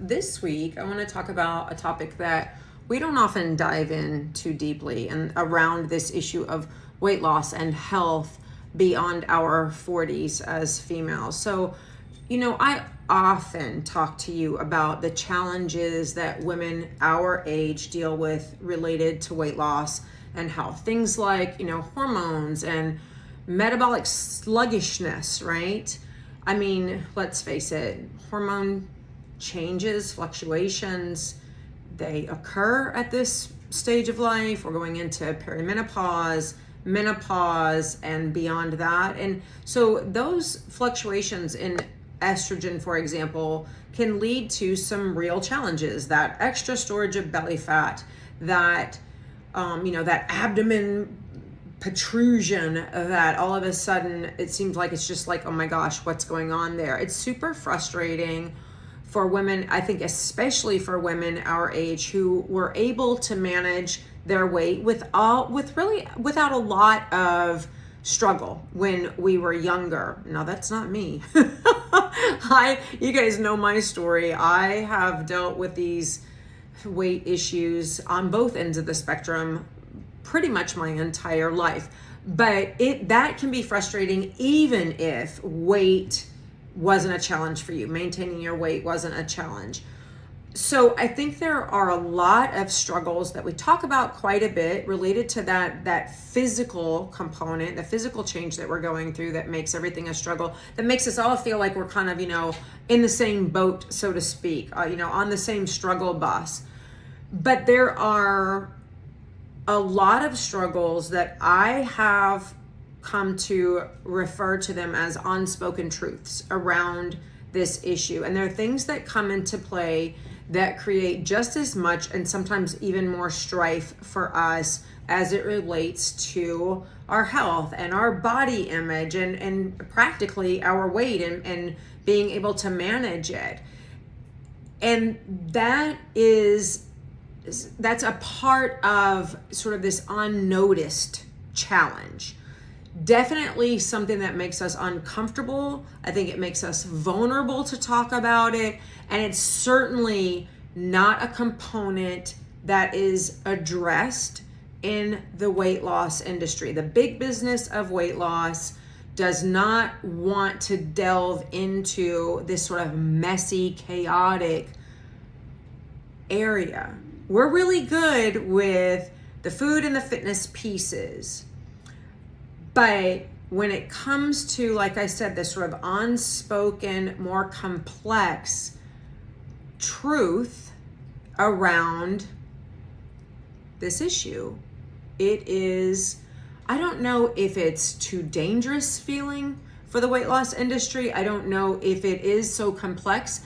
this week, I want to talk about a topic that we don't often dive in too deeply, and around this issue of weight loss and health beyond our 40s as females. So, I often talk to you about the challenges that women our age deal with related to weight loss and health. Things like, hormones and metabolic sluggishness, right? I mean, let's face it, hormone changes, fluctuations, they occur at this stage of life. We're going into perimenopause, menopause, and beyond that. And so those fluctuations in estrogen, for example, can lead to some real challenges. That extra storage of belly fat, that that abdomen protrusion, that all of a sudden it seems like it's just like, oh my gosh, what's going on there? It's super frustrating for women, I think, especially for women our age who were able to manage their weight without a lot of struggle when we were younger. Now, that's not me. You guys know my story. I have dealt with these weight issues on both ends of the spectrum pretty much my entire life. But that can be frustrating even if weight wasn't a challenge for you. Maintaining your weight wasn't a challenge. So I think there are a lot of struggles that we talk about quite a bit related to that physical component, the physical change that we're going through that makes everything a struggle, that makes us all feel like we're kind of, in the same boat, so to speak, on the same struggle bus. But there are a lot of struggles that I have come to refer to them as unspoken truths around this issue. And there are things that come into play that create just as much and sometimes even more strife for us as it relates to our health and our body image and practically our weight and being able to manage it. And that's a part of sort of this unnoticed challenge. Definitely something that makes us uncomfortable. I think it makes us vulnerable to talk about it. And it's certainly not a component that is addressed in the weight loss industry. The big business of weight loss does not want to delve into this sort of messy, chaotic area. We're really good with the food and the fitness pieces. But when it comes to, like I said, this sort of unspoken, more complex truth around this issue, it is, I don't know if it's too dangerous feeling for the weight loss industry. I don't know if it is so complex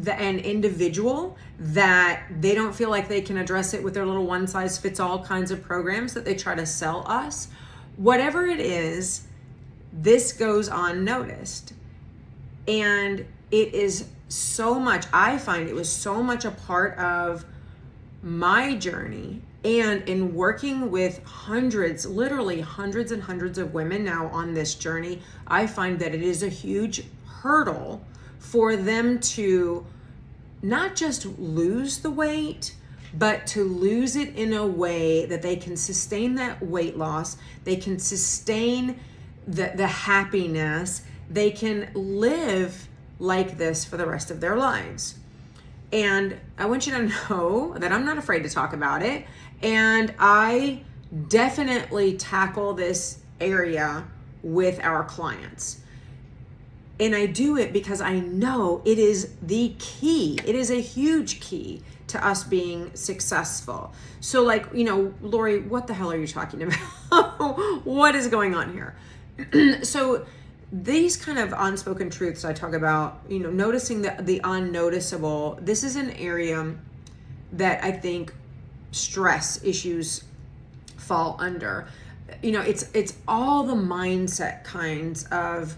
and individual that they don't feel like they can address it with their little one-size-fits-all kinds of programs that they try to sell us. Whatever it is, this goes unnoticed. And it is so much, I find it was so much a part of my journey. And in working with literally hundreds and hundreds of women now on this journey, I find that it is a huge hurdle for them to not just lose the weight, but to lose it in a way that they can sustain that weight loss, they can sustain the happiness, they can live like this for the rest of their lives. And I want you to know that I'm not afraid to talk about it. And I definitely tackle this area with our clients. And I do it because I know it is the key. It is a huge key to us being successful. So Lori, what the hell are you talking about? What is going on here? So these kind of unspoken truths I talk about, noticing the unnoticeable, this is an area that I think stress issues fall under. It's all the mindset kinds of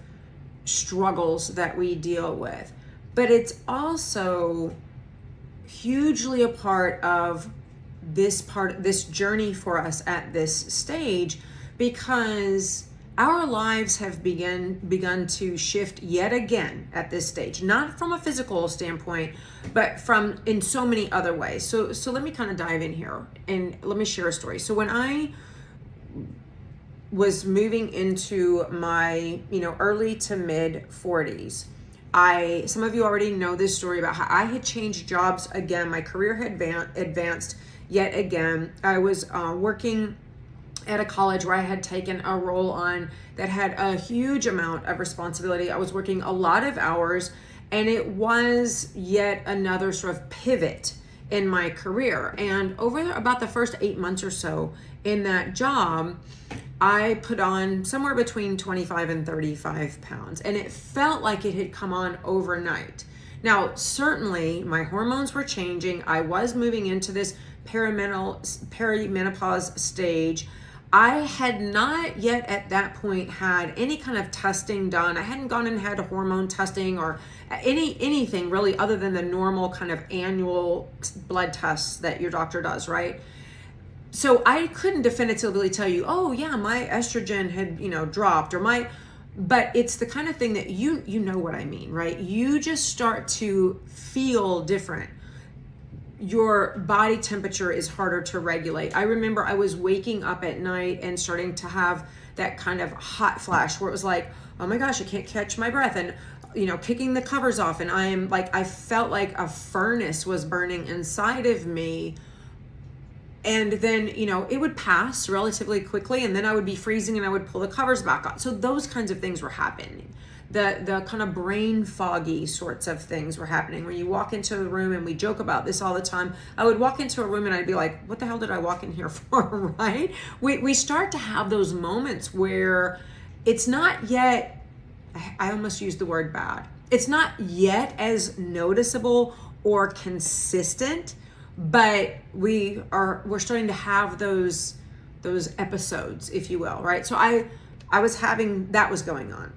struggles that we deal with, but it's also hugely a part of this journey for us at this stage, because our lives have begun to shift yet again at this stage, not from a physical standpoint, but from in so many other ways. So let me kind of dive in here and let me share a story. So when I was moving into my, early to mid 40s, some of you already know this story about how I had changed jobs again. My career had advanced yet again. I was working at a college where I had taken a role on that had a huge amount of responsibility. I was working a lot of hours, and it was yet another sort of pivot in my career. And over about the first 8 months or so in that job, I put on somewhere between 25 and 35 pounds, and it felt like it had come on overnight. Now, certainly my hormones were changing. I was moving into this perimenopause stage. I had not yet at that point had any kind of testing done. I hadn't gone and had hormone testing or anything really other than the normal kind of annual blood tests that your doctor does, right? So I couldn't definitively tell you, oh yeah, my estrogen had, dropped but it's the kind of thing that you know what I mean, right? You just start to feel different. Your body temperature is harder to regulate. I remember I was waking up at night and starting to have that kind of hot flash where it was like, oh my gosh, I can't catch my breath, and kicking the covers off, and I felt like a furnace was burning inside of me. And then, it would pass relatively quickly, and then I would be freezing and I would pull the covers back on. So those kinds of things were happening. The kind of brain foggy sorts of things were happening. When you walk into a room, and we joke about this all the time, I would walk into a room and I'd be like, what the hell did I walk in here for, right? We start to have those moments where it's not yet, I almost used the word bad. It's not yet as noticeable or consistent, but we're starting to have those episodes, if you will, right? So I was having, that was going on.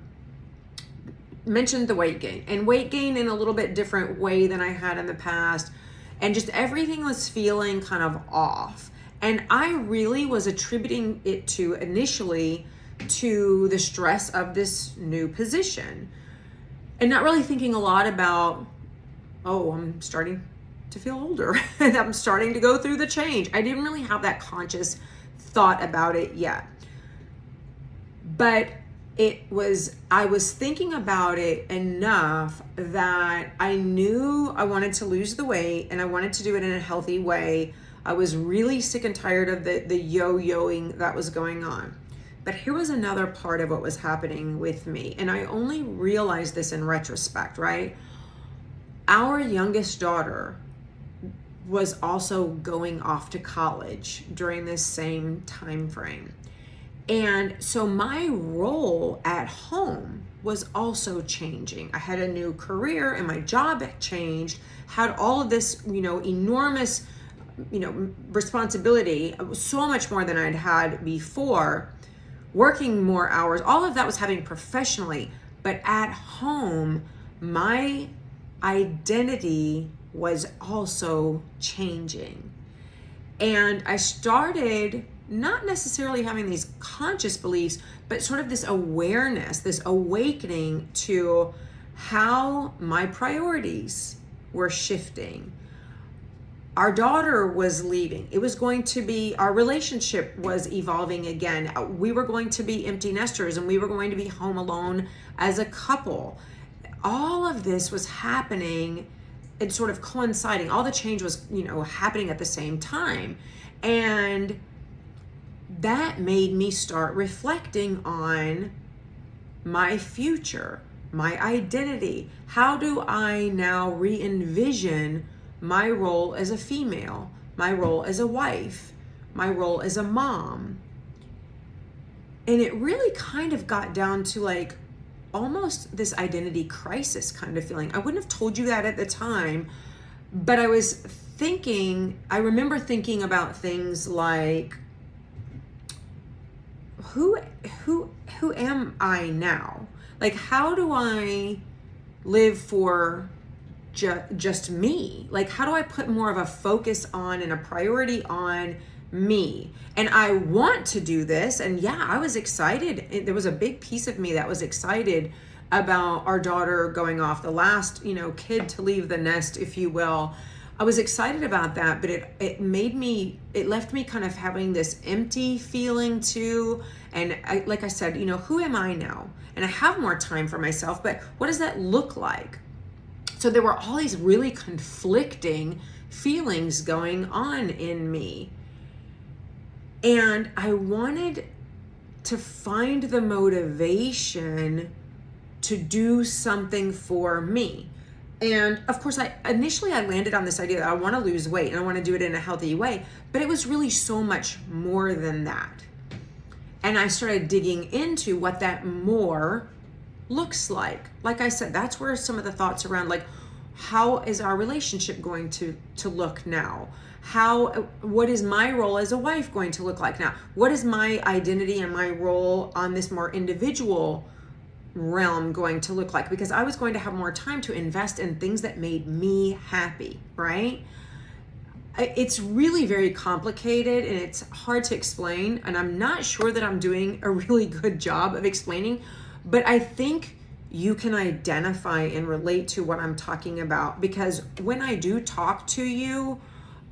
Mentioned the weight gain in a little bit different way than I had in the past, and just everything was feeling kind of off, and I really was attributing it to initially to the stress of this new position, and not really thinking a lot about, oh, I'm starting to feel older and I'm starting to go through the change. I didn't really have that conscious thought about it yet, but I was thinking about it enough that I knew I wanted to lose the weight, and I wanted to do it in a healthy way. I was really sick and tired of the yo-yoing that was going on. But here was another part of what was happening with me, and I only realized this in retrospect, right? Our youngest daughter was also going off to college during this same time frame. And so my role at home was also changing. I had a new career, and my job had changed, had all of this, enormous, responsibility, so much more than I'd had before, working more hours. All of that was happening professionally, but at home, my identity was also changing. And I started not necessarily having these conscious beliefs, but sort of this awareness, this awakening to how my priorities were shifting. Our daughter was leaving. It was going to be, our relationship was evolving again. We were going to be empty nesters, and we were going to be home alone as a couple. All of this was happening and sort of coinciding. All the change was, happening at the same time. And that made me start reflecting on my future, my identity. How do I now re-envision my role as a female, my role as a wife, my role as a mom? And it really kind of got down to like almost this identity crisis kind of feeling. I wouldn't have told you that at the time, but I remember thinking about things like, who am I now? Like, how do I live for just me? Like, how do I put more of a focus on and a priority on me. And I want to do this. And yeah, I was excited. There was a big piece of me that was excited about our daughter going off, the last, kid to leave the nest, if you will. I was excited about that, but it left me kind of having this empty feeling too. And like I said, who am I now? And I have more time for myself, but what does that look like? So there were all these really conflicting feelings going on in me. And I wanted to find the motivation to do something for me. And of course, initially I landed on this idea that I want to lose weight and I want to do it in a healthy way, but it was really so much more than that. And I started digging into what that more looks like. Like I said, that's where some of the thoughts around, like, how is our relationship going to look now? What is my role as a wife going to look like now? What is my identity and my role on this more individual realm going to look like? Because I was going to have more time to invest in things that made me happy, right? It's really very complicated and it's hard to explain, and I'm not sure that I'm doing a really good job of explaining, but I think you can identify and relate to what I'm talking about, because when I do talk to you,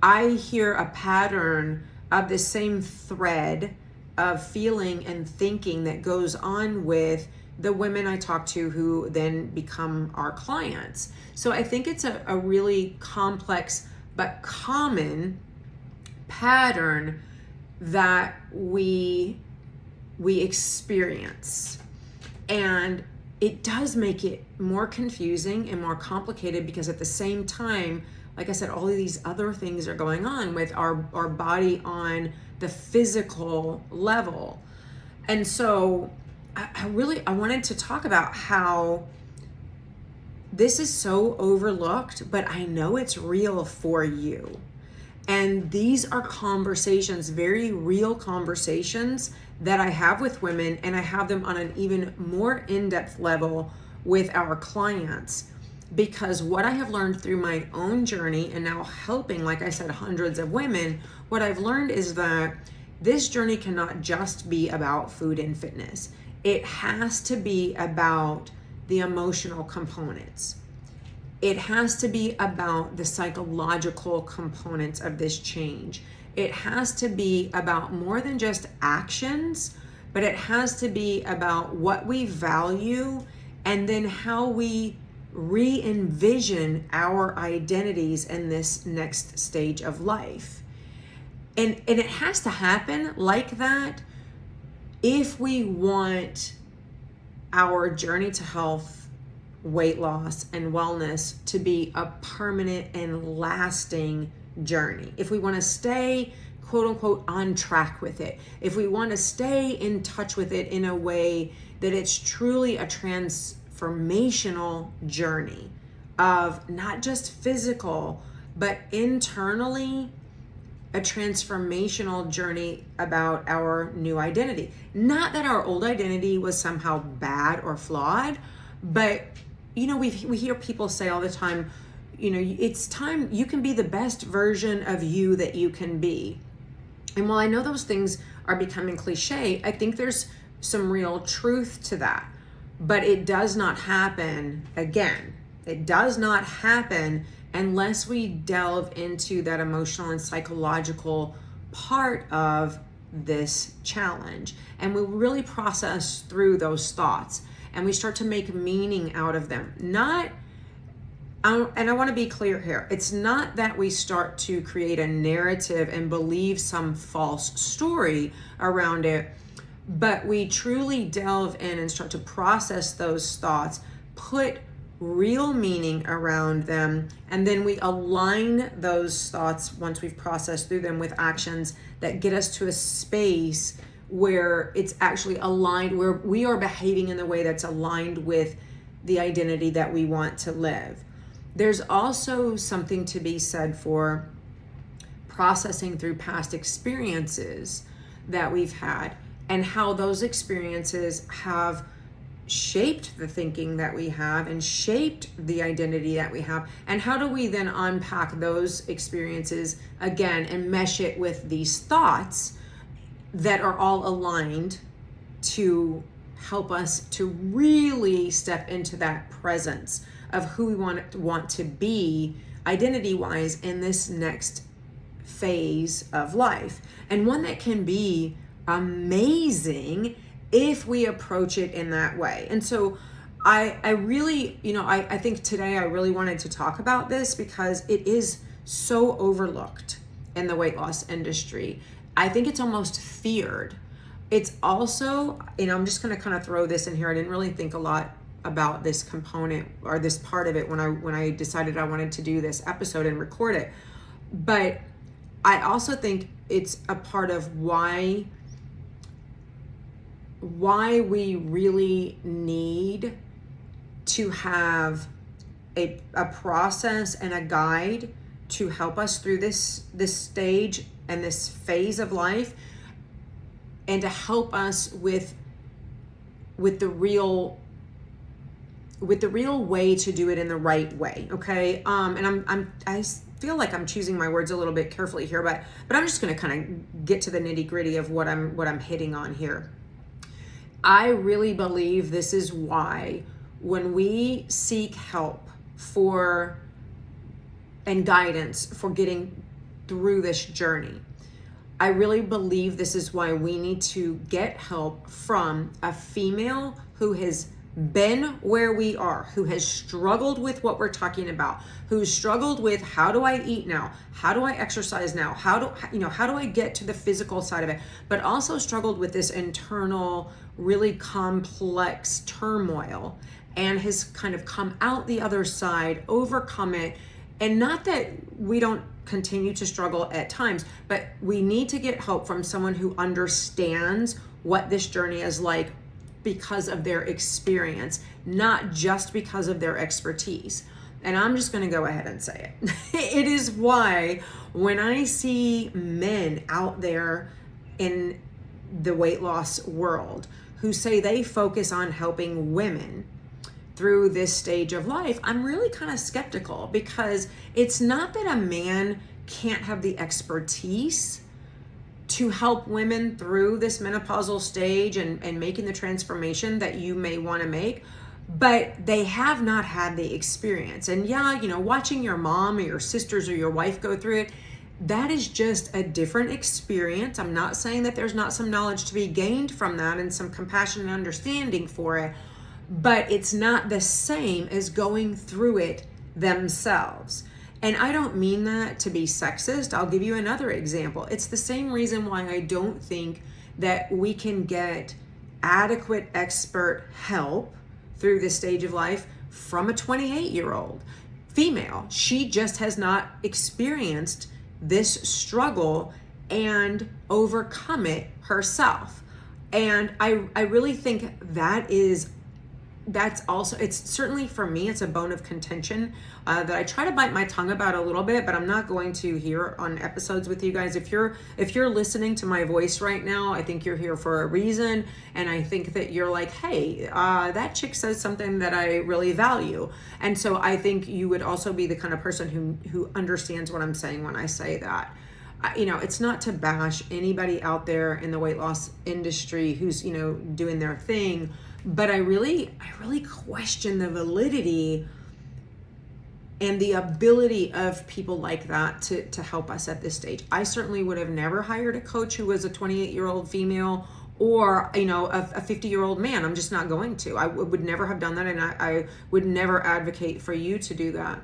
I hear a pattern of the same thread of feeling and thinking that goes on with the women I talk to who then become our clients. So I think it's a really complex but common pattern that we experience. And it does make it more confusing and more complicated because at the same time, like I said, all of these other things are going on with our body on the physical level. And so I wanted to talk about how this is so overlooked, but I know it's real for you. And these are conversations, very real conversations that I have with women, and I have them on an even more in-depth level with our clients. Because what I have learned through my own journey and now helping, like I said, hundreds of women, what I've learned is that this journey cannot just be about food and fitness. It has to be about the emotional components. It has to be about the psychological components of this change. It has to be about more than just actions, but it has to be about what we value and then how we re-envision our identities in this next stage of life. And it has to happen like that if we want our journey to health, weight loss, and wellness to be a permanent and lasting journey. If we want to stay, quote unquote, on track with it, if we want to stay in touch with it in a way that it's truly a transformational journey of not just physical, but internally a transformational journey about our new identity. Not that our old identity was somehow bad or flawed, but we hear people say all the time, it's time you can be the best version of you that you can be. And while I know those things are becoming cliche, I think there's some real truth to that. But it does not happen again. It does not happen unless we delve into that emotional and psychological part of this challenge. And we really process through those thoughts and we start to make meaning out of them. And I want to be clear here. It's not that we start to create a narrative and believe some false story around it, but we truly delve in and start to process those thoughts, put real meaning around them, and then we align those thoughts once we've processed through them with actions that get us to a space where it's actually aligned, where we are behaving in the way that's aligned with the identity that we want to live. There's also something to be said for processing through past experiences that we've had and how those experiences have shaped the thinking that we have and shaped the identity that we have, and how do we then unpack those experiences again and mesh it with these thoughts that are all aligned to help us to really step into that presence of who we want to be identity wise in this next phase of life, and one that can be amazing if we approach it in that way. And so I really, I think today I really wanted to talk about this because it is so overlooked in the weight loss industry. I think it's almost feared. It's also, I'm just going to kind of throw this in here. I didn't really think a lot about this component or this part of it when I decided I wanted to do this episode and record it. But I also think it's a part of why we really need to have a process and a guide to help us through this stage and this phase of life, and to help us with the real way to do it in the right way. Okay. And I feel like I'm choosing my words a little bit carefully here, but I'm just going to kind of get to the nitty gritty of what I'm hitting on here. I really believe this is why when we seek help and guidance for getting through this journey, I really believe this is why we need to get help from a female who has been where we are, who has struggled with what we're talking about, who's struggled with how do I eat now? How do I exercise now? How do I get to the physical side of it? But also struggled with this internal, really complex turmoil, and has kind of come out the other side, overcome it. And not that we don't continue to struggle at times, but we need to get help from someone who understands what this journey is like because of their experience, not just because of their expertise. And I'm just going to go ahead and say it. It is why when I see men out there in the weight loss world who say they focus on helping women through this stage of life, I'm really kind of skeptical, because it's not that a man can't have the expertise to help women through this menopausal stage and making the transformation that you may want to make, but they have not had the experience. And watching your mom or your sisters or your wife go through it, that is just a different experience. I'm not saying that there's not some knowledge to be gained from that and some compassion and understanding for it, but it's not the same as going through it themselves. And I don't mean that to be sexist. I'll give you another example. It's the same reason why I don't think that we can get adequate expert help through this stage of life from a 28-year-old female. She just has not experienced this struggle and overcome it herself. And I really think that's also, it's certainly for me, it's a bone of contention that I try to bite my tongue about a little bit, but I'm not going to here on episodes with you guys. If you're listening to my voice right now, I think you're here for a reason. And I think that you're like, hey, that chick says something that I really value. And so I think you would also be the kind of person who understands what I'm saying when I say that. It's not to bash anybody out there in the weight loss industry who's, doing their thing, but I really question the validity and the ability of people like that to help us at this stage. I certainly would have never hired a coach who was a 28-year-old female or, a 50-year-old man. I'm just not going to. I would never have done that, and I would never advocate for you to do that.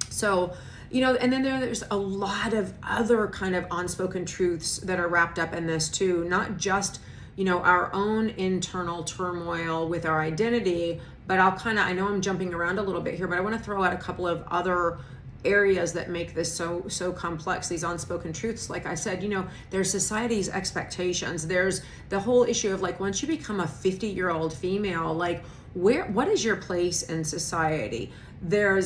So, and then there's a lot of other kind of unspoken truths that are wrapped up in this too, not just our own internal turmoil with our identity, but I know I'm jumping around a little bit here, but I want to throw out a couple of other areas that make this so complex, these unspoken truths. Like I said, there's society's expectations. There's the whole issue of once you become a 50-year-old female, what is your place in society? There are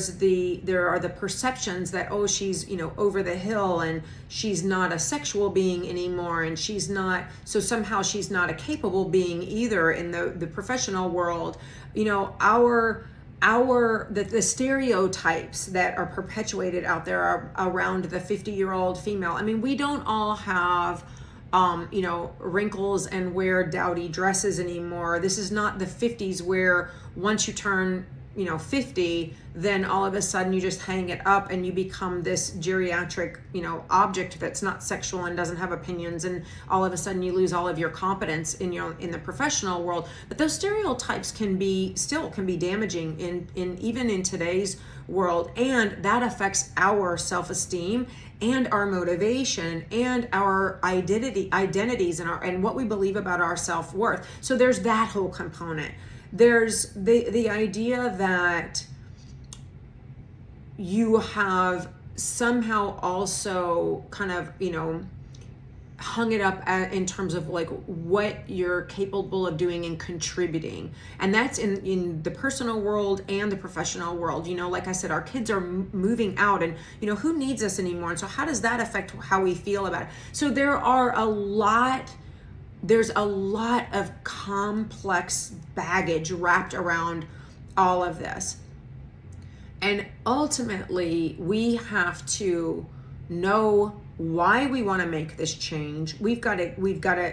the perceptions that, oh, she's, over the hill, and she's not a sexual being anymore, and she's not, so somehow she's not a capable being either in the professional world. The stereotypes that are perpetuated out there are around the 50-year-old female. I mean, we don't all have wrinkles and wear dowdy dresses anymore. This is not the 50s where once you turn 50, then all of a sudden you just hang it up and you become this geriatric object that's not sexual and doesn't have opinions, and all of a sudden you lose all of your competence in the professional world. But those stereotypes can be damaging in even in today's world, and that affects our self-esteem and our motivation and our identities and what we believe about our self-worth. So there's that whole component. There's the idea that you have somehow also kind of, hung it up in terms of like what you're capable of doing and contributing. And that's in the personal world and the professional world. Like I said, our kids are moving out, and, who needs us anymore? And so how does that affect how we feel about it? So there's a lot of complex baggage wrapped around all of this. And ultimately, we have to know why we want to make this change. We've got to,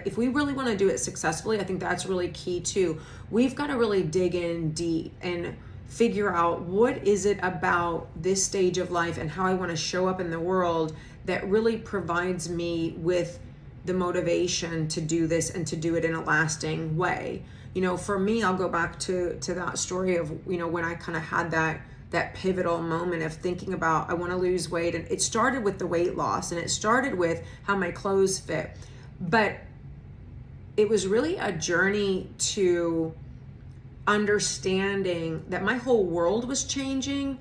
if we really want to do it successfully, I think that's really key too. We've got to really dig in deep and figure out what is it about this stage of life and how I want to show up in the world that really provides me with the motivation to do this and to do it in a lasting way. For me, I'll go back to that story of, when I kind of had that pivotal moment of thinking about, I want to lose weight. And it started with the weight loss, and it started with how my clothes fit. But it was really a journey to understanding that my whole world was changing,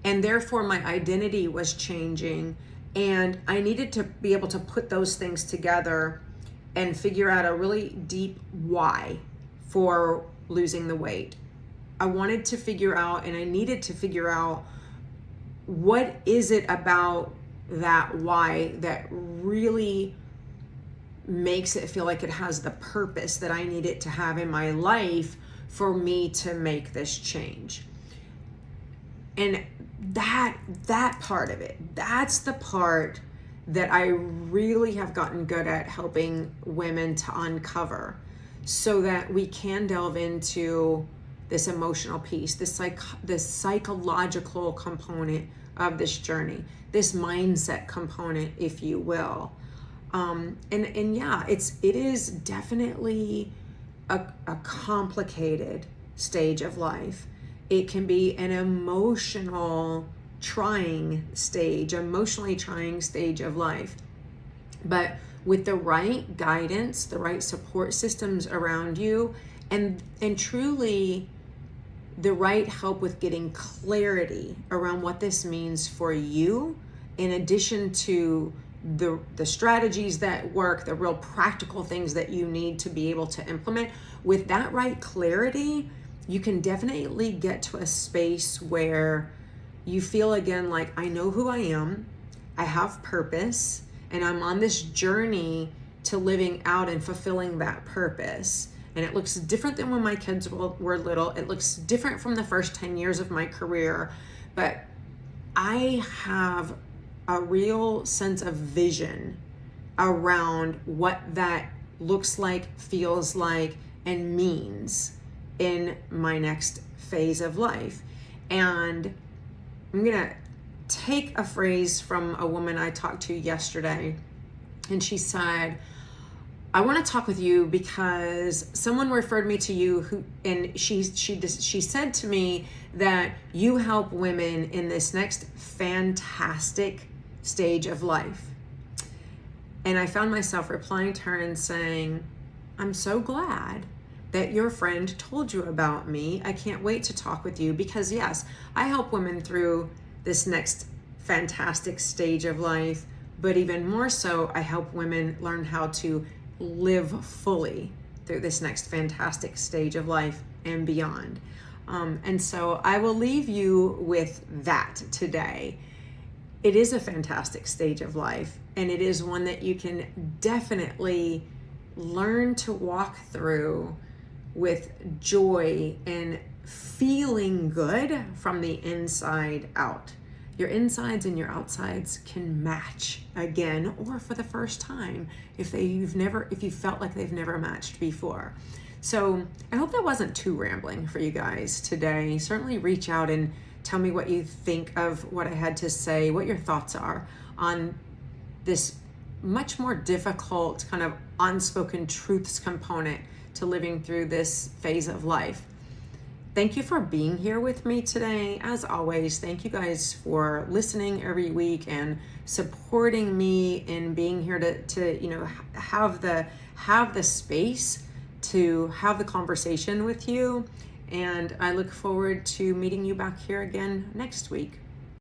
and therefore my identity was changing. And I needed to be able to put those things together and figure out a really deep why for losing the weight. I wanted to figure out, and I needed to figure out, what is it about that why that really makes it feel like it has the purpose that I need it to have in my life for me to make this change. And that part of it, that's the part that I really have gotten good at helping women to uncover, so that we can delve into this emotional piece, this psychological component of this journey, this mindset component, if you will. And yeah, it is definitely a complicated stage of life. It can be an emotionally trying stage of life. But with the right guidance, the right support systems around you, and truly the right help with getting clarity around what this means for you, in addition to the strategies that work, the real practical things that you need to be able to implement, with that right clarity, you can definitely get to a space where you feel again like, I know who I am, I have purpose, and I'm on this journey to living out and fulfilling that purpose. And it looks different than when my kids were little. It looks different from the first 10 years of my career. But I have a real sense of vision around what that looks like, feels like, and means in my next phase of life. And I'm going to take a phrase from a woman I talked to yesterday. And she said, I want to talk with you because someone referred me to you and she said to me that you help women in this next fantastic stage of life. And I found myself replying to her and saying, I'm so glad that your friend told you about me. I can't wait to talk with you because yes, I help women through this next fantastic stage of life, but even more so, I help women learn how to live fully through this next fantastic stage of life and beyond. And so I will leave you with that today. It is a fantastic stage of life, and it is one that you can definitely learn to walk through with joy and feeling good from the inside out. Your insides and your outsides can match again, or for the first time if you felt like they've never matched before. So I hope that wasn't too rambling for you guys today. Certainly reach out and tell me what you think of what I had to say, what your thoughts are on this much more difficult kind of unspoken truths component to living through this phase of life. Thank you for being here with me today. As always, thank you guys for listening every week and supporting me in being here to have the space to have the conversation with you. And I look forward to meeting you back here again next week.